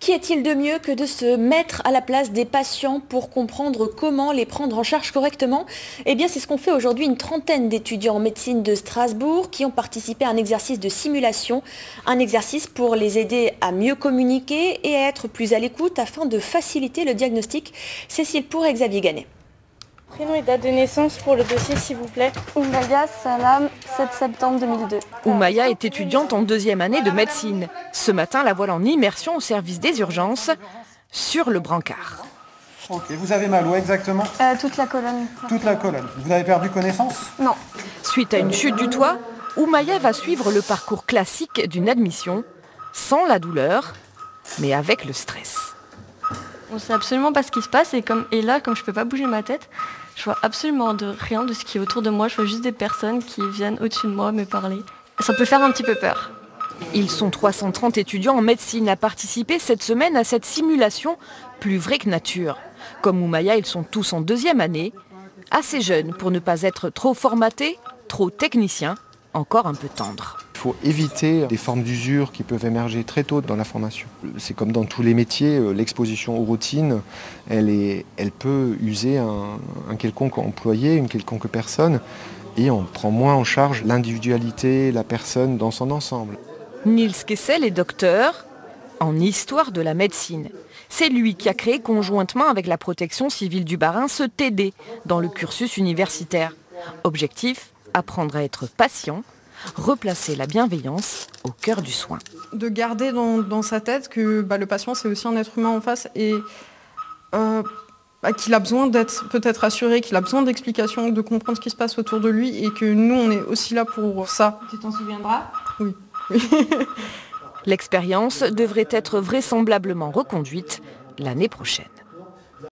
Qu'y a-t-il de mieux que de se mettre à la place des patients pour comprendre comment les prendre en charge correctement? Eh bien, c'est ce qu'ont fait aujourd'hui une trentaine d'étudiants en médecine de Strasbourg qui ont participé à un exercice de simulation, un exercice pour les aider à mieux communiquer et à être plus à l'écoute afin de faciliter le diagnostic. Cécile Pour et Xavier Gannet. Prénom et date de naissance pour le dossier, s'il vous plaît. Oumaya Salam, 7 septembre 2002. Oumaya est étudiante en 2e année de médecine. Ce matin, la voilà en immersion au service des urgences sur le brancard. Ok, vous avez mal où exactement? Toute la colonne. Toute la colonne. Vous avez perdu connaissance? Non. Suite à une chute du toit, Oumaya va suivre le parcours classique d'une admission, sans la douleur, mais avec le stress. On ne sait absolument pas ce qui se passe et là, comme je ne peux pas bouger ma tête, je vois absolument rien de ce qui est autour de moi. Je vois juste des personnes qui viennent au-dessus de moi me parler. Ça peut faire un petit peu peur. Ils sont 330 étudiants en médecine à participer cette semaine à cette simulation plus vraie que nature. Comme Oumaya, ils sont tous en 2e année, assez jeunes pour ne pas être trop formatés, trop techniciens, encore un peu tendres. Il faut éviter des formes d'usure qui peuvent émerger très tôt dans la formation. C'est comme dans tous les métiers, l'exposition aux routines, elle peut user un quelconque employé, une quelconque personne, et on prend moins en charge l'individualité, la personne dans son ensemble. Niels Kessel est docteur en histoire de la médecine. C'est lui qui a créé conjointement avec la protection civile du Bas-Rhin ce TD dans le cursus universitaire. Objectif, apprendre à être patient, replacer la bienveillance au cœur du soin. De garder dans sa tête que le patient c'est aussi un être humain en face et qu'il a besoin d'être peut-être rassuré, qu'il a besoin d'explications, de comprendre ce qui se passe autour de lui et que nous on est aussi là pour ça. Tu t'en souviendras? Oui. L'expérience devrait être vraisemblablement reconduite l'année prochaine.